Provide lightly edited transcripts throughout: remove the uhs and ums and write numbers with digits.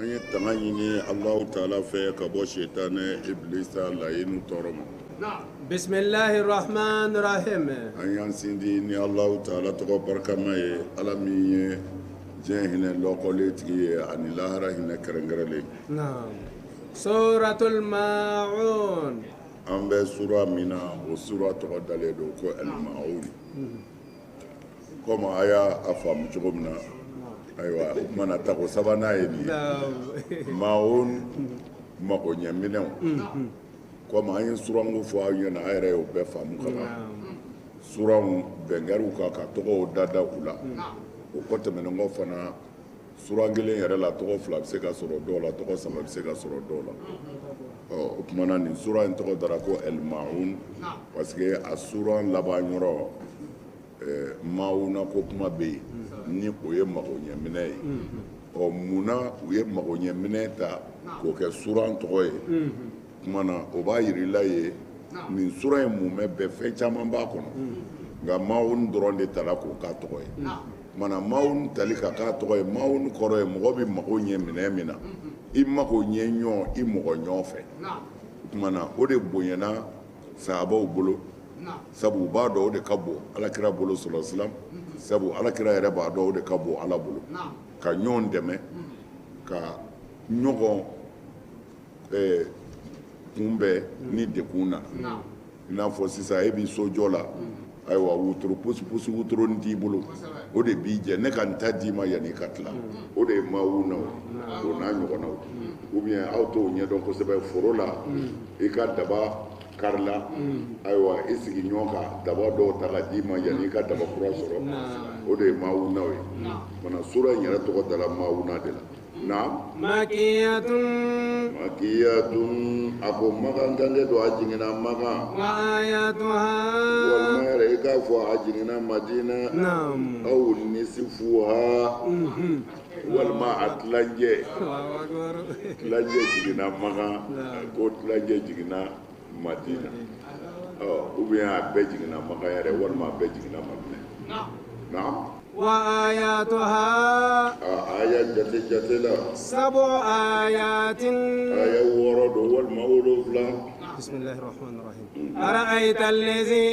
an ye tanga ɲini Allahu Taala fɛ ka bɔ Shetane Iblisa laɲini tɔɔrɔ ma. Bismillahir Rahmanir Rahim. An y'an sindi ni Allahu Taala tɔgɔ barikama ye, Ala min ye diɲɛ hinɛ lɔkɔlen tigi ye ani lahara hinɛ kɛrɛnkɛrɛnlen. Naam. Suratul Ma'un. An bɛ sura min na o sura tɔgɔ dalen don ko Al-Ma'un. Komi a y'a faamu cogo min na, ayiwa o kumana tako sabanan ye nin ye. Ma'un magoɲɛminɛw. Komi an ye suranko fɔ aw ɲɛna, a yɛrɛ y'o bɛɛ faamu ka ban. Suranw bɛnkɛriw kan ka tɔgɔw dada u la. O kɔ tɛmɛnen kɔ fana suran kelen yɛrɛ la tɔgɔ fila bɛ se ka sɔrɔ dɔw la, tɔgɔ saba bɛ se ka sɔrɔ dɔw la. O kumana nin sura in tɔgɔ dara ko Al-Ma'un parce que a suran laban yɔrɔ Ma'una ko kuma bɛ yen ni o ye magoɲɛminɛ ye. Munna u ye magoɲɛminɛ ta k'o kɛ suran tɔgɔ ye? Kumana o b'a yirila ye nin sura in mun bɛ fɛn caman b'a kɔnɔ nka Ma'un dɔrɔn de tala k'o k'a tɔgɔ ye. Kumana Ma'un tali ka k'a tɔgɔ ye, Ma'un kɔrɔ ye mɔgɔ bɛ mago ɲɛ minɛn min na, i mago ɲɛ ɲɔgɔn i mɔgɔ ɲɔgɔn fɛ. Kumana o de bonyana sahabaw bolo, sabu u b'a dɔn o de ka bon Alakira bolo sallallahu alaihi wasallam, sabu Alakira yɛrɛ b'a dɔn o de ka bon Ala bolo, ka ɲɔgɔn dɛmɛ ka ɲɔgɔn kunbɛn ni dekun na. I n'a fɔ sisan e b'i sojɔ la, ayiwa wotoro pusi wotoronin t'i bolo, o de b'i jɛ, ne ka n ta d'i ma yanni ka tila, o de ye Ma'unaw o n'a ɲɔgɔnnaw. ou bien aw t'o ɲɛdɔn kosɛbɛ foro la i ka daba karila, ayiwa i sigi ɲɔgɔn kan daba dɔw ta ka d'i ma yanni i ka daba kura sɔrɔ, o de ye Ma'unaw ye. Mana sura in yɛrɛ tɔgɔ dala Ma'una de la. Makiyatun. A ko makan kange don a jiginna Makan. Wa ayatuha. Walima yɛrɛ i k'a fɔ a jiginna Madina. Naam. Aw nisifuha. Walima a tilancɛ. Tilancɛ jiginna Makan, ko tilancɛ jiginna Madina. Ou bien a bɛɛ jiginna Makan yɛrɛ walima a bɛɛ jiginna Madina. Naam. Wa ayatuha. Aya jate la. Sabu ayatin. Aya 6 don walima 7. Bismillahir Rahmanir Rahim. Ara'ayta allazi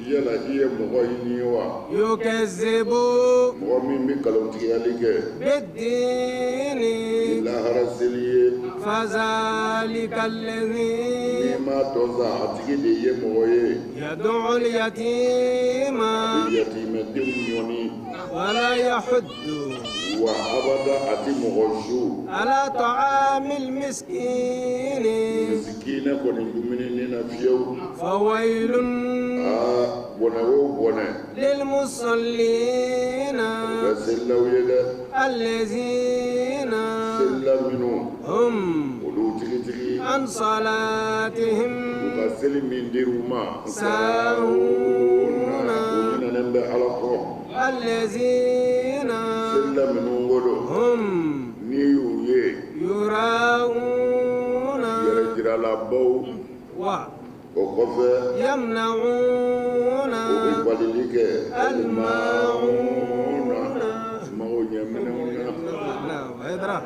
yala i ye mɔgɔ yi ni ye wa? yukazzibu. Mɔgɔ min bɛ nkalontigɛli kɛ. Bid-dini. Ni lahara seli ye. Fazalika allazi. N'i m'a dɔn sa a tigi de ye mɔgɔ ye. Yad'u al-yatima. A bɛ yatimɛdenw ɲɔni. Wala yahuddu. Wa abada a tɛ mɔgɔ su. Ala ta'amil miskini. Misikina kɔni dumuni ni na fiyewu. Fawailun. Bɔnɛ o bɔnɛ. Lil musallina. U bɛ selilaw ye dɛ. Allazina. Selila minnu. Olu tigitigi. An salatihim. U ka seli min dir'u ma. Sahuna. U ɲinɛnen bɛ Ala kɔ. Allazina. Selila minnu wolo. N'i y'u ye. Yurauna. Yɛrɛ jiralabaw. Wa. O kɔfɛ. Yamnauna. U bɛ balili kɛ. Al-Ma'una. Mago ɲɛminɛw na. Naam, hadra.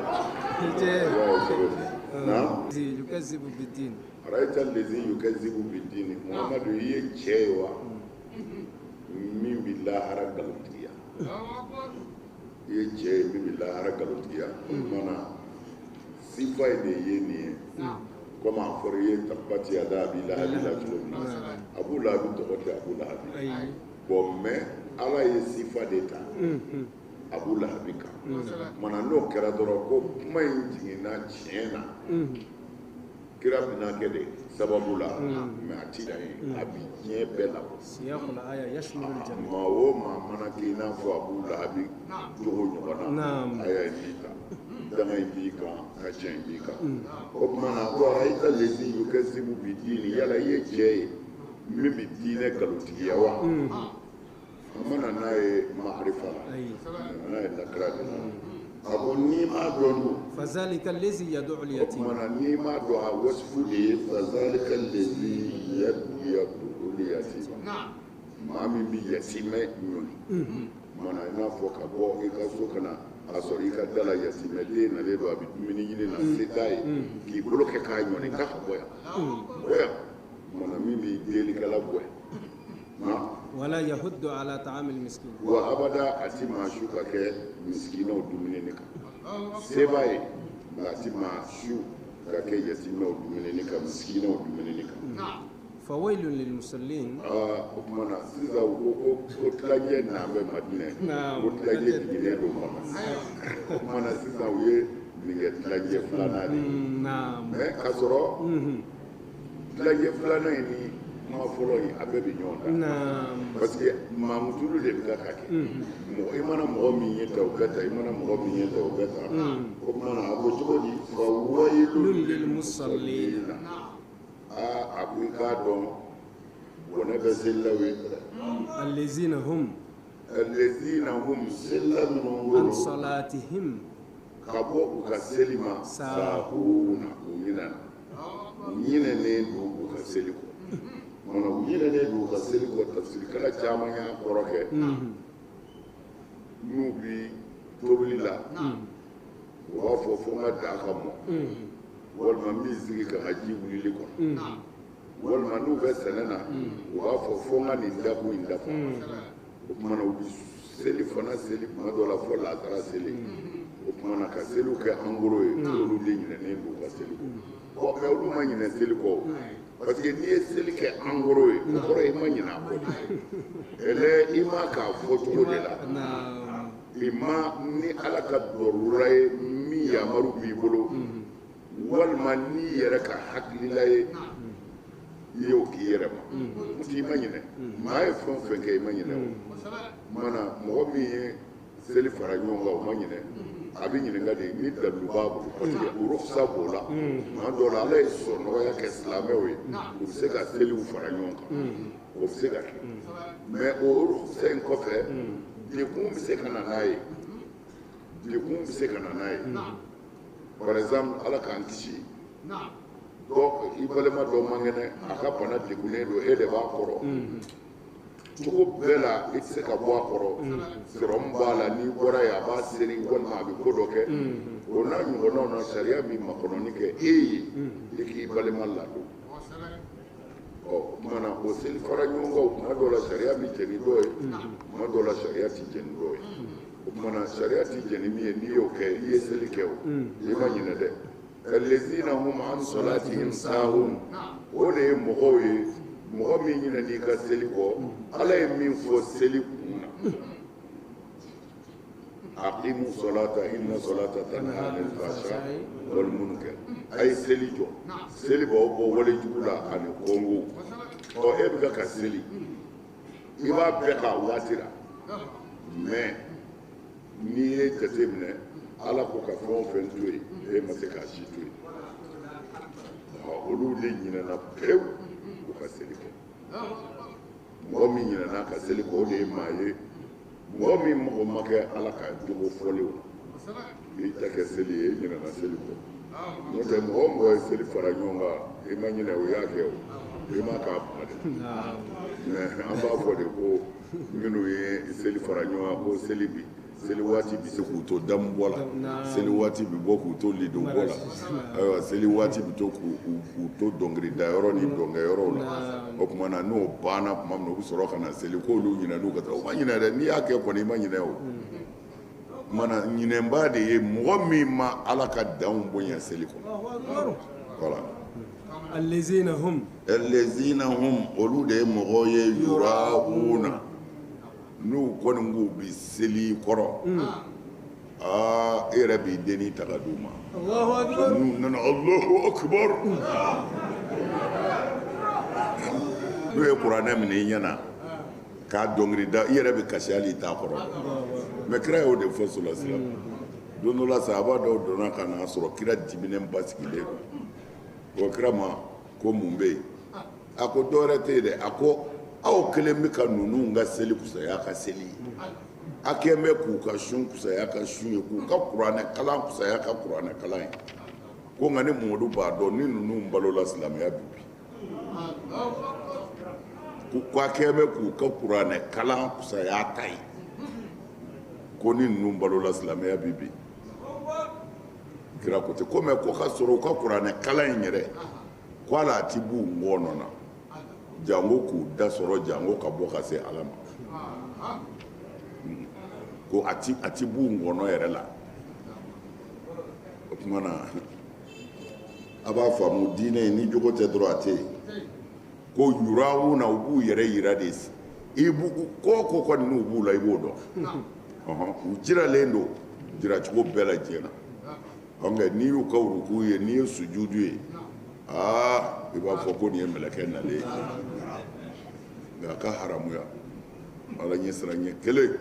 Naam. Yukazzibu bid-din. Ara'ayta allazi yukazzibu bid-din. Muhammadu i ye cɛ ye wa min bɛ lahara nkalontigiya? I ye cɛ ye min bɛ lahara nkalontigiya. O kumana sifa in de ye nin ye. Komi a fɔra i ye tabati yada Abi Lahabi la cogo min na, Abu Lahabi tɔgɔ tɛ Abu Lahabi. Bon mais Ala ye sifa de ta Abu Lahabi kan. Mana n'o kɛra dɔrɔn ko kuma in jiginna tiɲɛ na. Kira bɛna kɛ de sababu la, mais a ti dan ye, a bi diɲɛ bɛɛ la. Siyaqul aya yashmilu al-jami'. Maa o maa mana k'i n'a fɔ Abu Lahabi jogo ɲɔgɔn na, aya in b'i kan, danga in b'i kan, ka tiɲɛ in b'i kan. O kumana ko ara'ayta allazi yukazzibu bid-din, yala i ye cɛ ye min bɛ diinɛ nkalontigiya wa? A mana n'a ye ma'arifa la, n'a ye lakira de la. A ko n'i m'a dɔn dun. Fazalika allazi yad'u al-yatima. O kumana n'i m'a dɔn a wasifu de ye fazalika allazi yad'u al-yatima. Maa min bɛ yatimɛ ɲɔni. Kumana i n'a fɔ ka bɔ i ka so ka na a sɔrɔ i ka da la yatimɛden nalen don a bɛ dumuni ɲini na se t'a ye k'i bolo kɛ k'a ɲɔni k'a ka bɔ yan bɔ yan kumana min b'i deelikɛla bɔ yan ولا يحض على طعام المسكين wa abada a ti maa su ka kɛ misikinaw dumuni kan se b'a ye nka a ti maa su ka kɛ yatimɛw dumuni kan misikinaw dumuni kan فويل للمصلين o kumana sisan o tilajɛ n'a bɛ madinɛ o tilajɛ jiginnen don kɔnɔ o kumana sisan u ye nin kɛ tilajɛ filanan de mais k'a sɔrɔ tilajɛ filanan in ni kuma fɔlɔ in a bɛɛ bɛ ɲɔgɔn kan parce que mamutulu de bɛ ka kɛ mɔgɔ i mana mɔgɔ min ye ta o bɛ ta i mana mɔgɔ min ye ta o bɛ ta o kumana a ko cogo di fa wayilu lilmusallin a ko i k'a dɔn bɔnɛ bɛ selilaw ye الذين هم selila minnu عن wolo صلاتهم ka bɔ u ka seli ma sahuna u ɲinɛna u ɲinɛnen don u ka seli kɔ mana u ɲinɛnen don u ka seli kɔ tafsirikɛla caman y'a kɔrɔ kɛ n'u bi tobili la u b'a fɔ fo n ka da ka mɔ walima n b'i sigi ka n ka ji wulili kɔnɔ walima n'u bɛ sɛnɛ na u b'a fɔ fo n ka nin dakun in dafa o kumana u bi seli fana seli kuma dɔ la fo lasara seli o kumana ka seliw kɛ angoro ye olu de ɲinɛnen don u ka seli kɔ mɛ olu ma ɲinɛ seli kɔ parce que n'i ye seli kɛ angoro ye o kɔrɔ i ma ɲinɛ a kɔ ɛlɛ i ma k'a fɔ cogo de la i ma ni ala ka dɔrɔra ye min yamaru b'i bolo walima n'i yɛrɛ ka hakilila ye i y'o k'i yɛrɛ ma n'o tɛ i ma ɲinɛ maa ye fɛn o fɛn kɛ i ma ɲinɛ o mana mɔgɔ min ye seli fara ɲɔgɔn kan o ma ɲinɛ a bɛ ɲininka de ni dalu b'a bolo parce que rukusa b'o la tuma dɔw la ala ye sɔnɔgɔya kɛ silamɛw ye u bɛ se ka seliw fara ɲɔgɔn kan o bɛ se ka kɛ mais o rukusa in kɔfɛ dekun bɛ se ka na n'a ye dekun bɛ se ka na n'a ye par exemple ala k'an kisi i balima dɔ man kɛnɛ a ka bana degunnen don e de b'a kɔrɔ cogo bɛɛ la i tɛ se ka bɔ a kɔrɔ sɔrɔmu b'a la n'i bɔra yen a b'a seri walima a bɛ ko dɔ kɛ o n'a ɲɔgɔnnaw na sariya bɛ makɔnɔni kɛ e ye i k'i balima ladon o kumana o seli fara ɲɔgɔnkaw kuma dɔw la sariya bɛ jɛ ni dɔ ye kuma dɔw la sariya tɛ jɛ ni dɔ ye o kumana sariya tɛ jɛ ni min ye n'i y'o kɛ i ye seli kɛ o i ma ɲinɛ dɛ الذين هم عن صلاتهم ساهون o de ye mɔgɔw ye mɔgɔ min ɲinɛ n'i ka seli kɔ ala ye min fɔ seli kun na aqimu salata inna salata tanha anil fahsha wal munkar a ye seli jɔ seli b'aw bɔ walejugu la ani kɔngo e bɛ ka seli i b'a bɛɛ k'a waati la mais n'i ye jate minɛ ala ko ka fɛn o fɛn to yen e ma se k'a si to yen olu de ɲinɛna pewu u ka seli kɛ mɔgɔ min ɲinɛna ka seli kɛ o de ye maa ye mɔgɔ min mɔgɔ ma kɛ ala ka jogo fɔlenw na i ta kɛ seli ye e ɲinɛna seli kɔ n'o tɛ mɔgɔ o mɔgɔ ye seli fara ɲɔgɔn kan i ma ɲinɛ o y'a kɛ o i ma k'a kuma dɛ mais an b'a fɔ de ko minnu ye seli fara ɲɔgɔn kan ko seli bi seli waati bɛ se k'u to damu bɔ la seli waati bɛ bɔ k'u to lidon bɔ la ayiwa seli waati bɛ to k'u to dɔnkili dayɔrɔ ni dɔnkɛyɔrɔw la o tuma na n'o banna tuma min na u bɛ sɔrɔ ka na seli k'olu ɲinɛn'u ka taa o ma ɲinɛ dɛ n'i y'a kɛ kɔni i ma ɲinɛ o mana ɲinɛnba de ye mɔgɔ min ma ala ka danw bonya seli kɔnɔ voilà الذين هم olu de ye mɔgɔw ye yurauna n'u kɔni k'u bi seli kɔrɔ e yɛrɛ b'i denni ta ka d'u ma n'u nana Allahu akbar n'u ye kuranɛ minɛ i ɲɛna k'a dɔnkili da i yɛrɛ bɛ kasi hali i t'a kɔrɔ mais kira y'o de fɔ sɔlasilam don dɔ la sahaba dɔw donna ka na sɔrɔ kira diminen basigilen don o kira ma ko mun bɛ yen a ko dɔwɛrɛ tɛ yen dɛ a ko aw kelen bɛ ka ninnu ka seli kusaya ka seli ye a kɛlen bɛ k'u ka sun kusaya ka sun ye k'u ka kuranɛ kalan kusaya ka kuranɛ kalan ye ko nka ni Mamadu b'a dɔn ni ninnu balola silamɛya bi k'a kɛlen bɛ k'u ka kuranɛ kalan kusaya ta ye ko ni ninnu balola silamɛya bi bi kira ko ten ko mɛ ko ka sɔrɔ u ka kuranɛ kalan in yɛrɛ ko ala a ti b'u ngɔnɔ na jango k'u da sɔrɔ jango ka bɔ ka se ala ma ko a ti b'u ngɔnɔ yɛrɛ la o tuma na a b'a faamu diinɛ in ni jogo tɛ dɔrɔn a tɛ yen ko yurawuna u b'u yɛrɛ yira de ko kɔni n'u b'u la i b'o dɔn u jiralen don jiracogo bɛɛ lajɛlen na nka n'i y'u ka ruku ye n'i ye sujudu ye i b'a fɔ ko nin ye mɛlɛkɛ nalen ye nka a ka haramuya ala ɲɛ sira ɲɛ kelen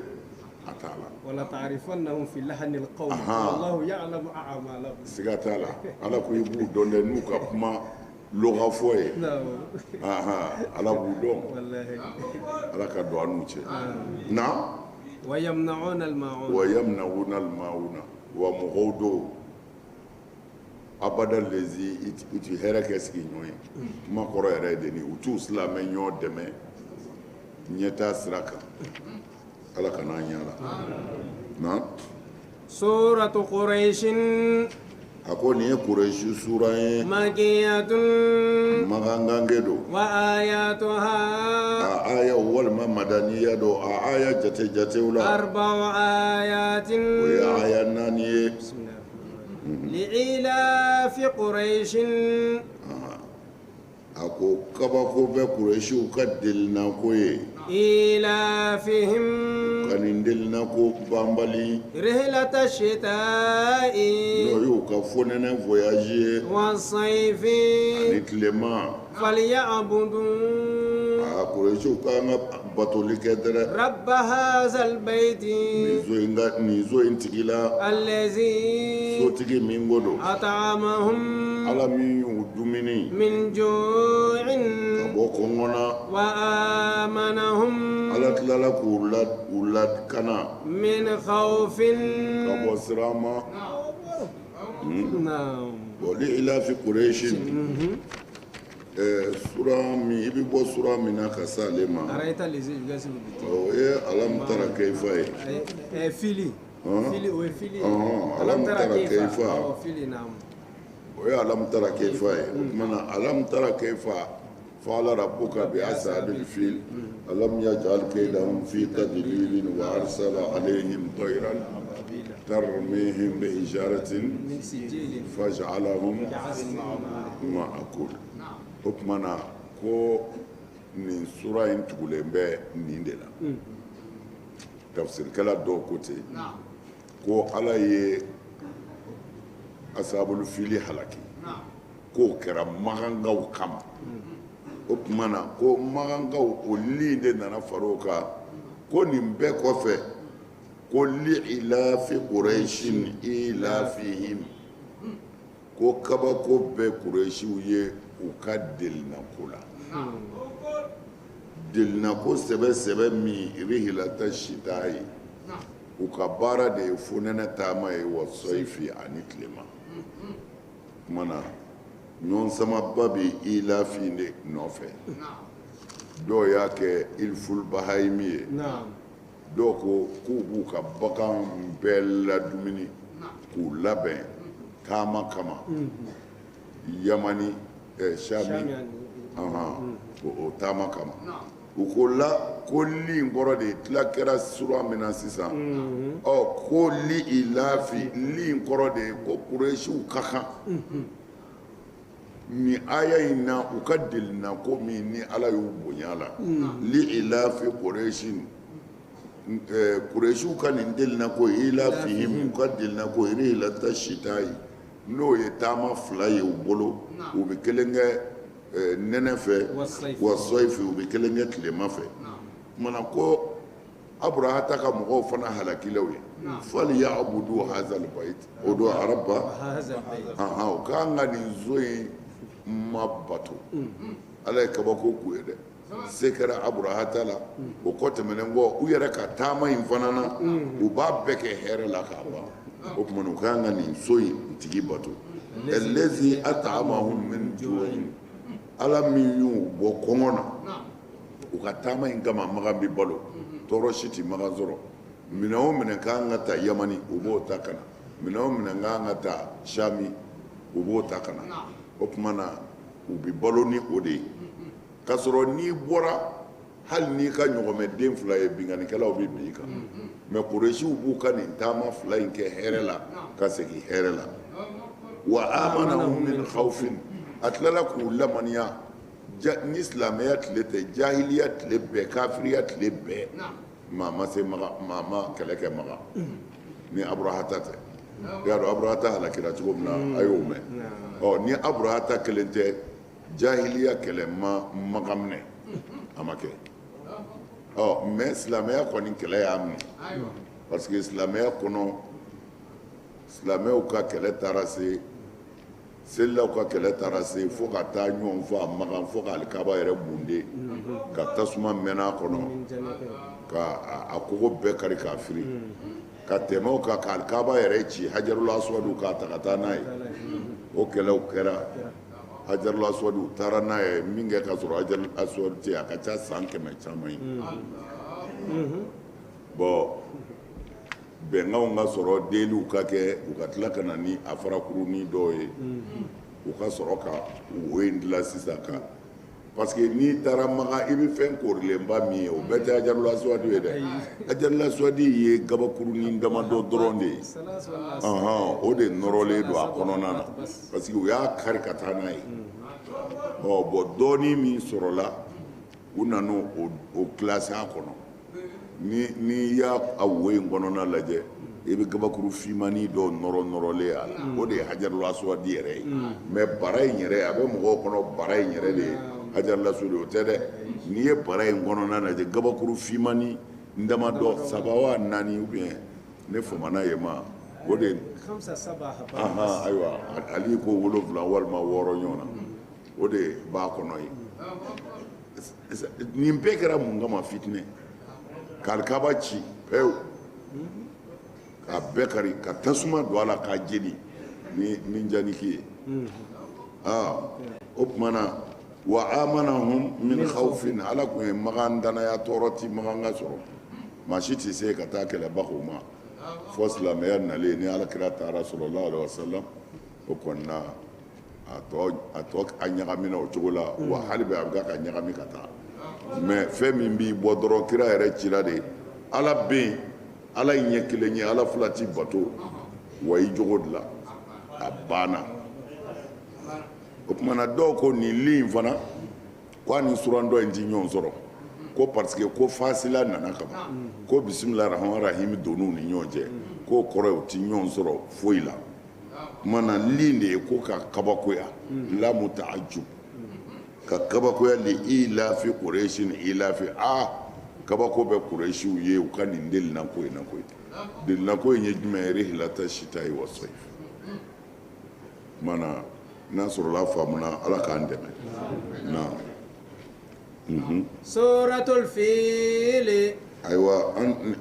a t'a la wala ta'rifannahum fi lahanil qawl wallahu ya'lamu a'malahum siga t'a la ala ko i b'u dɔn dɛ n'u ka kuma lɔgafɔ ye ala b'u dɔn ala ka don an n'u cɛ na wa yamna'una al-ma'una wa mɔgɔw do abada lezi u ti hɛrɛ kɛ sigiɲɔgɔn ye kuma kɔrɔ yɛrɛ ye de ni u t'u silamɛ ɲɔgɔn dɛmɛ ɲɛtaa sira kan ala ka n'an ɲala na suratu quraishin a ko nin ye kureshi sura ye makiyatun magangange do wa ayatuha a aya walima madaniya do a aya jatew la arba'u ayatin o ye aya 4 ye li'ilafi quraishin a ko kabako bɛ kureshiw ka delinako ye ilafihim kanin delinako banbali rihlata shita'i n'o y'u ka fonɛnɛ voyage ye wasayfi ani tilema falyabudu a kureshiw ka kan ka batoli kɛ dɛrɛ rabba hazal bayti nin zo in tigi la allazi sotigi min ko do at'amahum ala min y'u dumuni min ka ju'in bɔ kɔngɔ na wa amanahum ala tilala k'u lakana min khawfin ka bɔ sira ma na'am li ilafi kureshin sura min i bɛ bɔ sura min na ka se ale ma araita les yugasibu o ye alam tara keifa ye fili o ye fili alam tara keifa fili na'am o ye alam tara keifa ye o tuma na alam tara keifa fa'ala rabbuka bi ashabil fil alam yaj'al kaydahum fi tadlilin wa arsala alayhim tayran tarmihim bi hijaratin min sijilin faj'alahum ma'akul o tuma na ko nin sura in tugulen bɛ nin de la tafsirikɛla dɔw ko ten ko ala ye ashabul fili halaki k'o kɛra magangaw kama o tuma na ko magangaw o li de nana far'o kan ko nin bɛɛ kɔfɛ ko li'ilafi quraishin ilafihim ko kabako bɛ quraishiw ye u ka delinako la delinako sɛbɛ min rihilata shita ye u ka baara de ye fonɛnɛ taama ye wa sɔyifi ani tilema kuma na ɲɔgɔn samaba bɛ ilafin de nɔfɛ dɔw y'a kɛ ilful bahayimi ye dɔw ko k'u b'u ka bagan bɛɛ ladumuni k'u labɛn taama kama yamani sami o taama kama u ko la ko li in kɔrɔ de tila kɛra sura min na sisan ko li ilafi li in kɔrɔ de ko kureshiw ka kan nin aya in na u ka delinako min ni ala y'u bonya la li ilafi kureshiw ka nin delinako ilafihim u ka delinako rihilata shita ye n'o ye taama 2 ye u bolo u bɛ kelen kɛ nɛnɛ fɛ wa sɔyifi u bɛ kelen kɛ tilema fɛ kumana ko aburahata ka mɔgɔw fana halakilaw ye fali ya abudu hazal bayit o don araba o k'an ka nin zo in ma bato ala ye kabako k'u ye dɛ se kɛra aburahata la o kɔ tɛmɛnen kɔ u yɛrɛ ka taama in fana na u b'a bɛɛ kɛ hɛrɛ la k'a ban o kumana u k'an ka nin so in tigi bato allazi at'amahum min ju'in ala min y'u bɔ kɔngɔ na u ka taama in kama magan bɛ balo tɔɔrɔ si tɛ magan sɔrɔ minɛn o minɛn k'an ka ta yamani u b'o ta ka na minɛn o minɛn k'an ka ta sami u b'o ta ka na o tuma na u bɛ balo ni o de ye k'a sɔrɔ n'i bɔra hali n'i ka ɲɔgɔmɛden 2 ye binkannikɛlaw bɛ bin i kan mɛ kuresiw b'u ka nin taama 2 in kɛ hɛrɛ la ka segin hɛrɛ la wa amanahum min khawfin a tilala k'u lamaniya ni silamɛya tile tɛ jahiliya tile bɛɛ kafiriya tile bɛɛ maa ma se maa ma kɛlɛ kɛ maga ni aburahata tɛ i y'a dɔn aburahata halakira cogo min na a y'o mɛn ni aburahata kelen tɛ jahiliya kɛlɛ ma maga minɛ a ma kɛ mɛ silamɛya kɔni kɛlɛ y'a minɛ parce que silamɛya kɔnɔ silamɛw ka kɛlɛ taara se selilaw ka kɛlɛ taara se fo ka taa ɲɔgɔn fɔ a magan fo ka alikaba yɛrɛ bunde ka tasuma mɛnɛ a kɔnɔ ka a kogo bɛɛ kari k'a firi ka tɛmɛ o kan ka alikaba yɛrɛ ci hajarul aswadu k'a ta ka taa n'a ye o kɛlɛw kɛra hajarul aswadu taara n'a ye min kɛ ka sɔrɔ hajarul aswadu tɛ a ka ca san 100 caman ye bɔn bɛnkanw ka sɔrɔ deliw ka kɛ u ka tila ka na ni a farakurunin dɔw ye u ka sɔrɔ ka wo in dilan sisan kan parce que n'i taara maga i bɛ fɛn korilenba min ye o bɛɛ tɛ hajarul aswadu ye dɛ hajarul aswadu ye gabakurunin damadɔ dɔrɔn de ye o de nɔrɔlen don a kɔnɔna na parce que u y'a kari ka taa n'a ye bɔn dɔɔnin min sɔrɔla u nana o kilasi a kɔnɔ n'i y'a wo in kɔnɔna lajɛ i bɛ gabakuru fimanin dɔw nɔrɔlen a la o de ye hajarul aswadu yɛrɛ ye mɛ bara in yɛrɛ a bɛ mɔgɔw kɔnɔ bara in yɛrɛ de ye hajarul aswadu o tɛ dɛ n'i ye bara in kɔnɔna lajɛ gabakuru fimanin damadɔ 3 wa 4 ou bien ne famana ye ma o de ayiwa ali ko 7 walima 6 ɲɔgɔn na o de b'a kɔnɔ ye nin bɛɛ kɛra mun kama fitinɛ ka alikaba ci pewu ka bɛɛ kari ka tasuma don a la k'a jeni ni janiki ye o tuma na wa amanahum min khawfin ala tun ye magan danaya tɔɔrɔ ti magan ka sɔrɔ maa si tɛ se ka taa kɛlɛbagaw ma fɔ silamɛya nalen ni alakira taara sallallahu alaihi wasallam o kɔni na a tɔ ɲagamina o cogo la wa hali bi a bɛ ka ɲagami ka taa mɛ fɛn min b'i bɔ dɔrɔn kira yɛrɛ cira de ala bɛ yen ala ye ɲɛ kelen ye ala 2 ti bato wa i jogo de la a banna o tuma na dɔw ko nin li in fana ko a ni surandɔ in ti ɲɔgɔn sɔrɔ ko parce que ko fasila nana kama ko bisimilahi rahmani rahim donn'u ni ɲɔgɔn cɛ k'o kɔrɔ ye u ti ɲɔgɔn sɔrɔ foyi la o tuma na li de ye ko ka kabakoya lamu ta'ajjub ka kabakoya li ilafi quraishin ilafi kabako bɛ quraishiw ye u ka nin delinako in na koyi delinako in ye jumɛn ye rihilata shita'i wa sayf mana n'a sɔrɔla faamuna ala k'an dɛmɛ na suratul fil ayiwa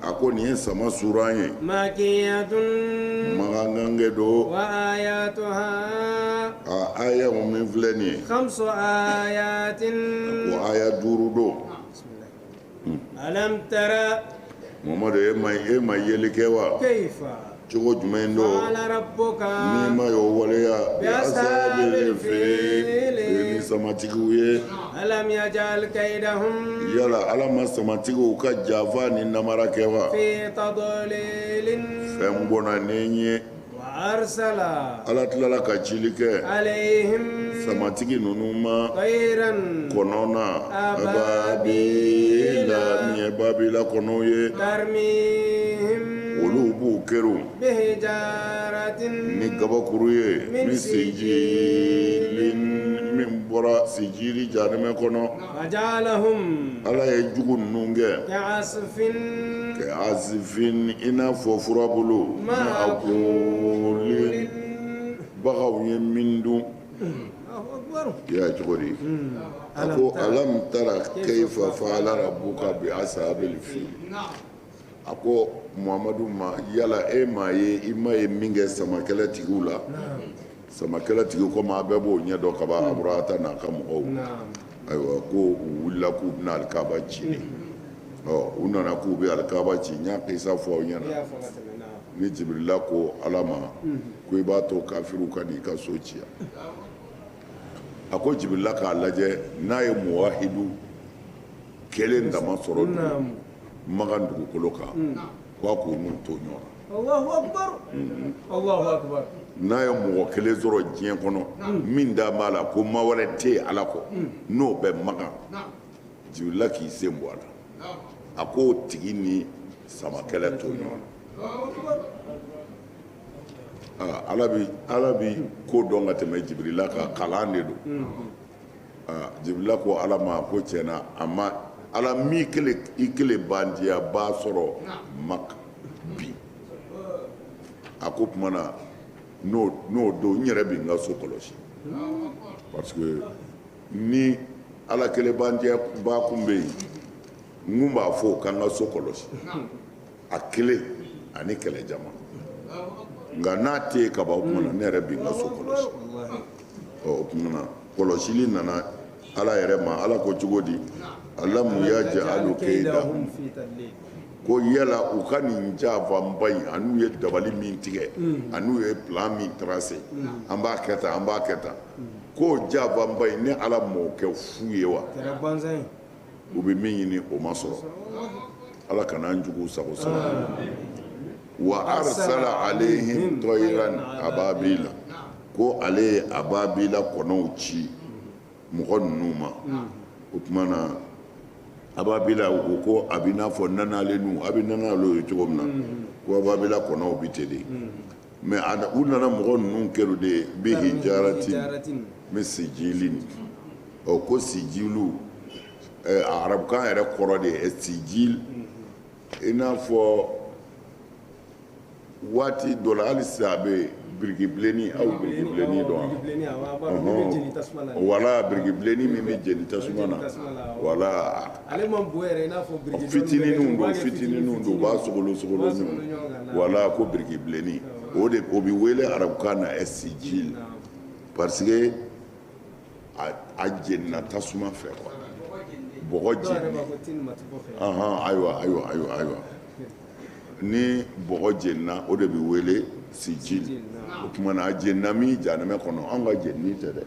a ko nin ye sama sura ye makiyatun magankɛ do wa ayatuha aya min filɛ nin ye 5 ayatin ko aya 5 do alam tara mamadu e ma yeli kɛ wa kayfa cogo jumɛn do qala rabbuka n'i ma y'o waleya bi ashabil fil ni samatigiw ye alam yaj'al kaydahum yala ala ma samatigiw ka jafa ni namara kɛ wa fi tadlilin fɛn bɔnnanen ye wa arsala ala tilala ka cili kɛ alayhim samatigi ninnu ma tayran kɔnɔ na ababila min ye babila kɔnɔw ye tarmihim olu b'u kɛru bihijaratin ni gabakuru ye min ni sijilin min bɔra sijili janimɛ kɔnɔ fajalahum ala ye jugu ninnu kɛ ka'asfin kɛ azifin i n'a fɔ furabulu ma'kulin bagaw ye min dun i y'a cogo di a ko alam tara kayfa fa'ala rabbuka bi ashabil fil a ko muhamadu ma yala e ma ye i ma ye min kɛ samakɛlɛ tigiw la samakɛlɛ tigi komi a bɛɛ b'o ɲɛ dɔn ka ban aburahata n'a ka mɔgɔw ayiwa ko u wulila k'u bɛna alikaba cili u nana k'u bɛ alikaba ci n y'a kisa fɔ aw ɲɛna ni Jibirila ko Ala ma ko i b'a to kafiriw ka n'i ka so ci yan a ko Jibirila k'a lajɛ n'a ye muwahidu kelen dama sɔrɔ Magan dugukolo kan k'a k'u n'u to ɲɔgɔn na Allahu akbar Allahu akbar n'a ye mɔgɔ kelen sɔrɔ diɲɛ kɔnɔ min da b'a la ko maa wɛrɛ tɛ yen Ala kɔ n'o bɛ Magan Jibirila k'i sen bɔ a la a k'o tigi ni samakɛlɛ to ɲɔgɔn na Ala bi ko dɔn ka tɛmɛ Jibirila kan kalan de don Jibirila ko Ala ma ko tiɲɛna a ma Ala mi i kelen bandiya ba sɔrɔ Maka bi a ko tuma na n'o don n yɛrɛ bɛ n ka so kɔlɔsi parce que ni Ala kelen bandiya ba kun bɛ yen n kun b'a fɔ k'an ka so kɔlɔsi a kelen ani kɛlɛ jama nka n'a tɛ yen kaban o tuma na ne yɛrɛ bɛ n ka so kɔlɔsi o tuma na kɔlɔsili nana Ala yɛrɛ ma Ala ko cogo di alamu yaj'alu kaydahum ko yala u ka nin jafanba in an'u ye dabali min tigɛ an'u ye plan min tracé an b'a kɛ tan k'o jafanba in ne Ala m'o kɛ fu ye wa u bɛ min ɲini o ma sɔrɔ Ala kana an jugu sago sɔrɔ wa arsala alayhim tayran ababila ko ale ye ababila kɔnɔw ci mɔgɔ ninnu ma o tuma na ababila o ko a bɛ n'a fɔ nanalen a bɛ nanalen ye cogo min na ko ababila kɔnɔw bɛ ten de mais u nana mɔgɔ ninnu kɛra de bi hijarati min sijilin ko sijilu arabukan yɛrɛ kɔrɔ de ye sijil i n'a fɔ waati dɔ la hali sisan a bɛ birikibilenni aw birikibilenni dɔn wala birikibilenni min bɛ jeni tasuma na wala fitininw don u b'a sogolo ɲɔgɔn wala ko birikibilenni o bɛ wele arabukan na sijil parce que a jenina tasuma fɛ bɔgɔ jeni ayiwa ni bɔgɔ jenina o de bɛ wele sijil o tuma na a jenina min janɛmɛ kɔnɔ an ka jenini tɛ dɛ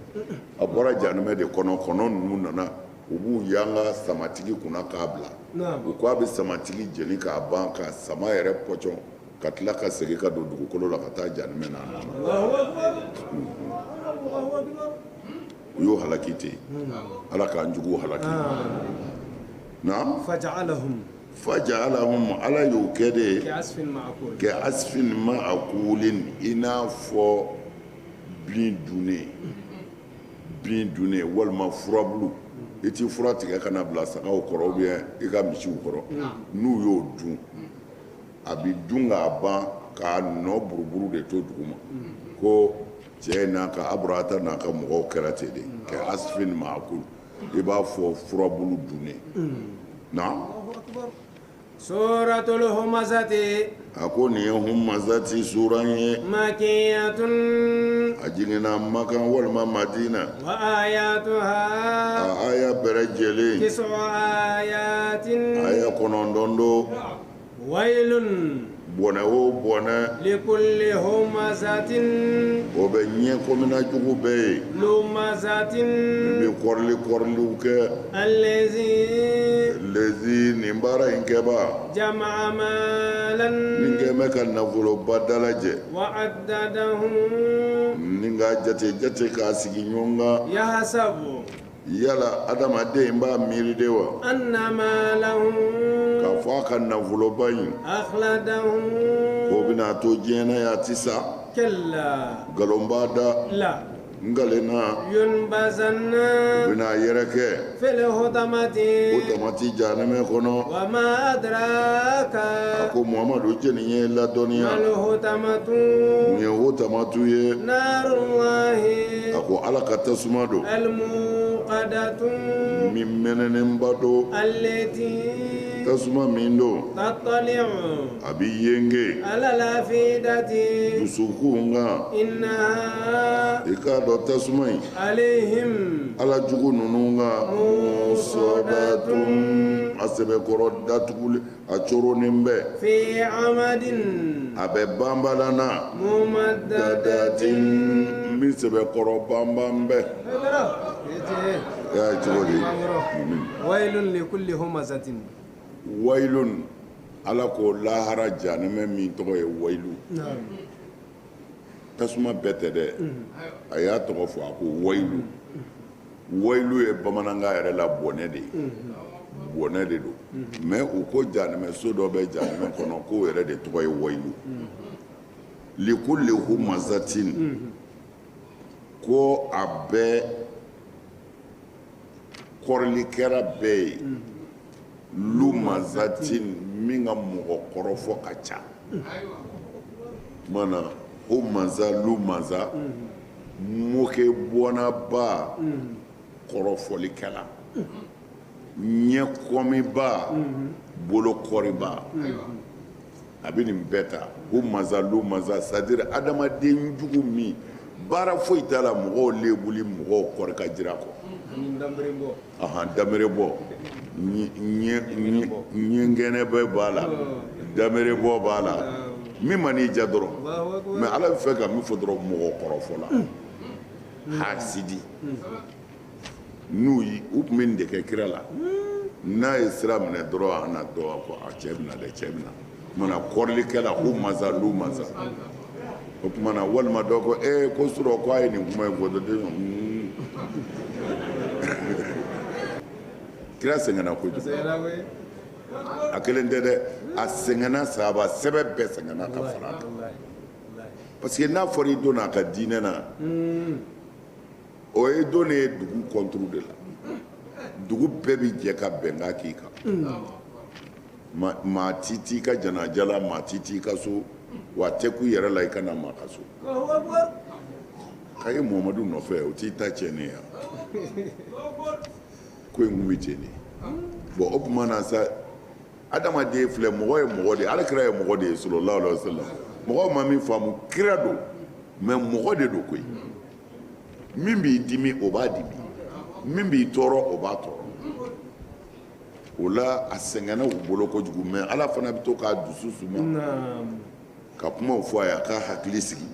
a bɔra janɛmɛ de kɔnɔ ninnu nana u b'u y'an ka samatigi kunna k'a bila u ko a bɛ samatigi jeni k'a ban ka sama yɛrɛ pɔcɔn ka tila ka segin ka don dugukolo la ka taa janɛmɛ na u y'o halaki ten Ala k'an jugu halaki na faja'alahum Ala y'o kɛ de kɛ asfin ma'kulin i n'a fɔ bin dunnen walima furabulu i ti fura tigɛ ka na bila sagaw kɔrɔ ou bien i ka misiw kɔrɔ n'u y'o dun a bɛ dun k'a ban k'a nɔ buruburu de to duguma ko cɛ n'a ka Aburahata n'a ka mɔgɔw kɛra ten de kɛ asfin ma'kul i b'a fɔ furabulu dunnen na Suratul Humazati a ko nin ye Humazati sura ye Makiyatun a jiginna Makan walima Madina wa ayatuha a aya bɛɛ lajɛlen tis'u ayatin aya 9 don wailun bɔnɛ o bɔnɛ likulli humazatin o bɛ ɲɛ komina jugu bɛɛ ye lumazatin min bɛ kɔriliw kɛ lezi nin baara in kɛba jama'a malan nin kɛ bɛ ka nafoloba dalajɛ wa addadahu nin ka jate k'a sigi ɲɔgɔn kan yahasabu yala adamaden b'a miiri de wa annama lahu k'a fɔ a ka nafoloba in akhladahu o bɛna to diɲɛ na ya ti sa kalla nkalon b'a da la nkalena yunbazanna u bɛna yɛrɛ kɛ fil hutamati o tamati janɛmɛ kɔnɔ wa ma adraka a ko Muhamadu jɛni ye ladɔnniya mal hutamatu mun ye o tamatu ye narullahi a ko Ala ka tasuma don al muqadatu min mɛnɛnen ba don التي tasuma min don تطلع a bi yenge على الأفئدة dusukun kan إنها i k'a dɔn tasuma in عليهم ala jugu ninnu kan musadatun a sɛbɛkɔrɔ datuguli a coronin bɛ في عمد a bɛ banbalana ممددة dadatin min sɛbɛkɔrɔ banban bɛ y'a ye cogo di ويل لكل همزة wailun ala ko lahara janɛmɛ min tɔgɔ ye wailu tasuma bɛɛ tɛ dɛ a y'a tɔgɔ fɔ a ko wailu wailu ye bamanankan yɛrɛ la bɔnɛ de ye bɔnɛ de don mais u ko janɛmɛ so dɔ bɛ janɛmɛ kɔnɔ k'o yɛrɛ de tɔgɔ ye wailu likulli humazatin ko a bɛɛ kɔrɔlikɛla bɛɛ ye lumazatin min ka mɔgɔ kɔrɔfɔ ka ca mana humaza lumaza moke bɔnaba kɔrɔfɔlikɛla ɲɛkɔmiba bolokɔriba a bɛ nin bɛɛ ta humaza lumaza c'est-à-dire adamaden jugu min baara foyi t'a la mɔgɔw lebuli mɔgɔw kɔri ka jira kɔ danbere bɔ ɲɛngɛnɛ bɛ b'a la danbere bɔ b'a la min ma n'i ja dɔrɔn mais ala bɛ fɛ ka min fɔ dɔrɔn mɔgɔ kɔrɔfɔ la hasidi n'u yi u tun bɛ nin de kɛ kira la n'a ye sira minɛ dɔrɔn a na dɔn ko a cɛ bɛna dɛ cɛ bɛna mana kɔrɔlikɛla ko masa lu masa o tuma na walima dɔ ko ko surɔ ko a ye nin kuma in fɔ dɔrɔn kira sɛgɛnna kojugu a kelen tɛ dɛ a sɛgɛnna sahaba sɛbɛ bɛɛ sɛgɛnna ka fara a kan parce que n'a fɔra i donna a ka diinɛ na o ye don ne ye dugu kɔnturu de la dugu bɛɛ bi jɛ ka bɛnkan k'i kan maa ti t'i ka janaja la maa ti t'i ka so wa a tɛ ku yɛrɛ la i ka na maa ka so k'a ye muhamadu nɔfɛ o t'i ta tiɲɛ ne yan ko in kun bɛ tiɲɛ ne bon o tuma na sa adamaden filɛ mɔgɔ ye mɔgɔ de ye alakira ye mɔgɔ de ye sallallahu alaihi wa sallam mɔgɔw ma min faamu kira don mais mɔgɔ de don koyi min b'i dimi o b'a dimi min b'i tɔɔrɔ o b'a tɔɔrɔ o la a sɛgɛnna u bolo kojugu mais ala fana bɛ to k'a dusu suma ka kumaw fɔ a ye a ka hakili sigi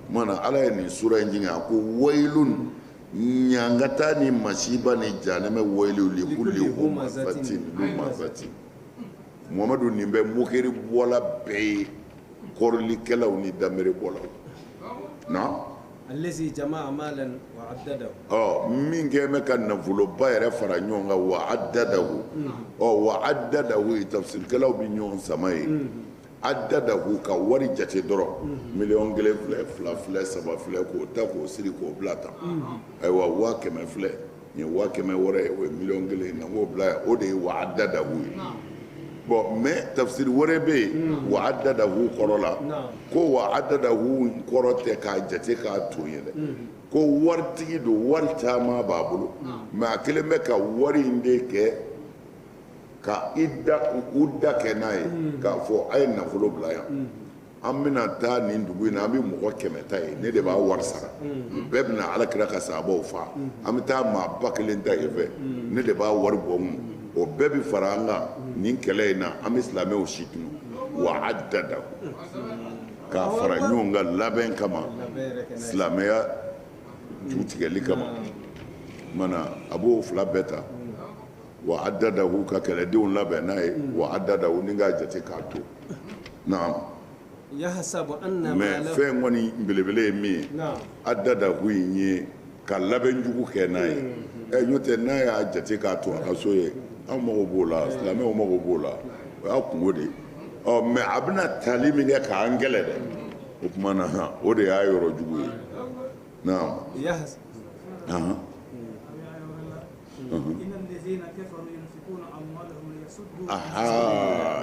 mana ala ye nin sura in jigin a ko wailun ɲangata ni masiba ni janɛmɛ wailu likulli humazatin lumazatin muhamadu nin bɛ mokeri bɔla bɛɛ ye kɔrɔlikɛlaw ni danbere bɔlaw na الذي جمع مالا وعدده min kɛ bɛ ka nafoloba yɛrɛ fara ɲɔgɔn kan wa addadahu wa addadahu tafsirikɛlaw bɛ ɲɔgɔn sama ye addadahu ka wari jate dɔrɔn miliyɔn 1 filɛ 2 filɛ 3 filɛ k'o ta k'o siri k'o bila tan ayiwa 100,000 filɛ nin ye 100,000 wɛrɛ ye o ye miliyɔn 1 na k'o bila yan o de ye wa addadahu ye bon mais tafsir wɛrɛ bɛ yen wa addadahu kɔrɔ la ko wa addadahu kɔrɔ tɛ k'a jate k'a ton ye dɛ ko waritigi don wari caman b'a bolo mais a kelen bɛ ka wari in de kɛ ka u da kɛ n'a ye k'a fɔ a ye nafolo bila yan an bɛna taa nin dugu in na an bɛ mɔgɔ 100 ta ye ne de b'a wari sara bɛɛ bɛna alakira ka sahabaw fa an bɛ taa maa ba kelen ta yen fɛ ne de b'a wari bɔ mun o bɛɛ bɛ fara an kan nin kɛlɛ in na an bɛ silamɛw si tunu wa addadahu k'a fara ɲɔgɔn kan labɛn kama silamɛya ju tigɛli kama mana a b'o fila bɛɛ ta wa addadahu ka kɛlɛdenw labɛn n'a ye wa addadahu ni k'a jate k'a to naam mais fɛn kɔni belebele ye min ye addadahu in ye ka labɛn jugu kɛ n'a ye n'o tɛ n'a y'a jate k'a to a ka so ye an mago b'o la silamɛw mago b'o la o y'a kungo de ye mais a bɛna tali min kɛ k'an gɛlɛ dɛ o tuma na o de y'a yɔrɔ jugu ye naam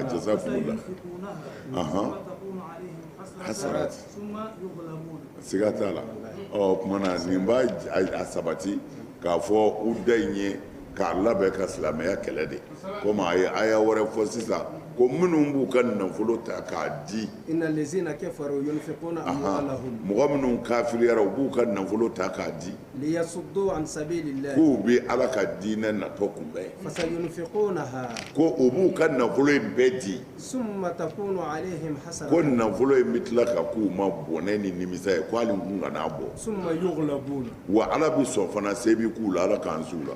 jazakumullah hasarat siga t'a la o tuma na nin b'a sabati k'a fɔ u da in ye k'a labɛn ka silamɛya kɛlɛ de komi a ye aya wɛrɛ fɔ sisan ko minnu b'u ka nafolo ta k'a di إن الذين كفروا ينفقون أموالهم mɔgɔ minnu kafiriyara u b'u ka nafolo ta k'a di ليصدوا عن سبيل الله k'u bɛ ala ka diinɛ natɔ kunbɛn فسينفقونها ko u b'u ka nafolo in bɛɛ di ثم تكون عليهم ko حسنة nafolo in bɛ tila ka k'u ma bɔnɛ ni nimisa ye ko hali kun kana bɔ ثم يغلبون wa ala bɛ sɔn fana se bɛ k'u la ala k'an s'u la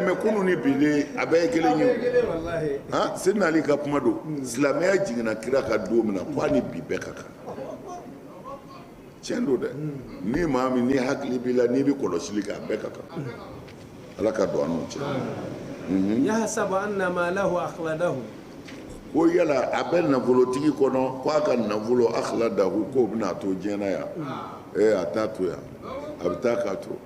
mɛ kunu ni bi de a bɛɛ ye kelen ye والله sɛdina ali ka kuma don silamɛya jiginna kira ka don min na ko a ni bi bɛɛ ka kan tiɲɛ don dɛ ni maa min ni hakili b'i la n'i bɛ kɔlɔsili kɛ a bɛɛ ka kan ala ka don an n'u cɛ يحسب أن ماله أخلده ko yala a bɛ nafolotigi kɔnɔ ko a ka nafolo akhladahu k'o bɛna to diɲɛ yan a t'a to yan a bɛ taa k'a to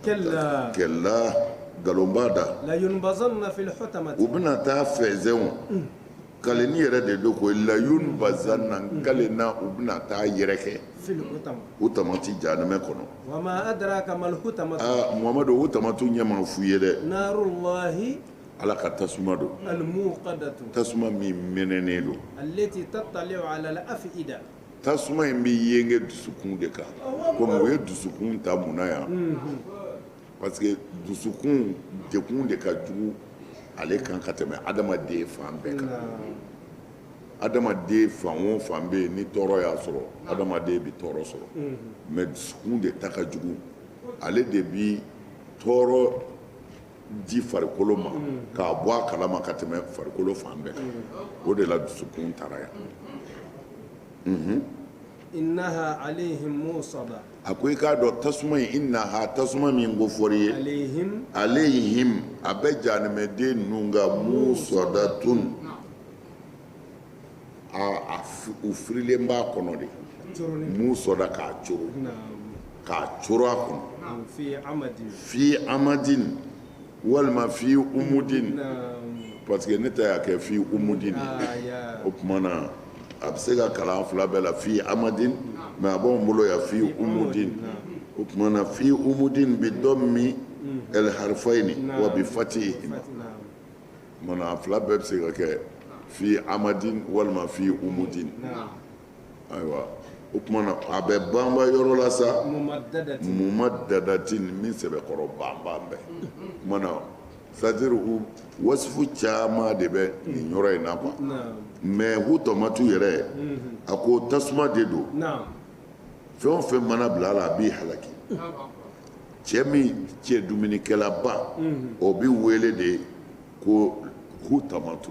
كلا kɛla nkalon b'a da لينبذن في الحطمة u bɛna taa fɛzɛnw kaleni yɛrɛ de do ko layun bazanna nkalena u bɛna taa yɛrɛ kɛ في الحطمة u tamati jahanamɛ kɔnɔ وما أدراك ما الحطمة muhamadu o tamatu ɲɛ ma f'u ye dɛ نار الله ala ka tasuma don الموقدة tasuma min mɛnɛnen don التي تطلع على الأفئدة tasuma in bɛ yenge dusukun de kan komi u ye dusukun ta munna yan parce que dusukun dekun de ka jugu ale kan ka tɛmɛ adamaden fan bɛɛ kan adamaden fan o fan bɛ yen ni tɔɔrɔ y'a sɔrɔ adamaden bɛ tɔɔrɔ sɔrɔ mɛ dusukun de ta ka jugu ale de bi tɔɔrɔ di farikolo ma k'a bɔ a kalama ka tɛmɛ farikolo fan bɛɛ kan o de la dusukun taara yan إنها عليهم موصدة a ko i k'a dɔn tasuma in innaha tasuma min ko fɔri ye عليهم alayhim a bɛ jahanamɛden ninnu ka musɔdatun u firilen b'a kɔnɔ de musɔda k'a coro k'a coro a kɔnɔ في عمد fi amadin walima fi umudin parce que ne ta y'a kɛ fi umudin آية o tuma na a bɛ se ka kalan fila bɛɛ la fi amadin mɛ a b'anw bolo yan fi umudin o tuma na fi umudin bi dɔmmi el harfayni wa bi fatihihima o tuma na a fila bɛɛ bɛ se ka kɛ fi amadin walima fi umudin ayiwa o tuma na a bɛ banba yɔrɔ la sa ممددة mumadadatin min sɛbɛkɔrɔ banban bɛɛ o tuma na c'est-à-dire wasifu caman de bɛ nin yɔrɔ in na quoi نعم mɛ hu tɔmatu yɛrɛ a ko tasuma de don نعم fɛn o fɛn mana bila a la a b'i halaki cɛ min cɛ dumunikɛla ba o bɛ wele de ko hu tɔmatu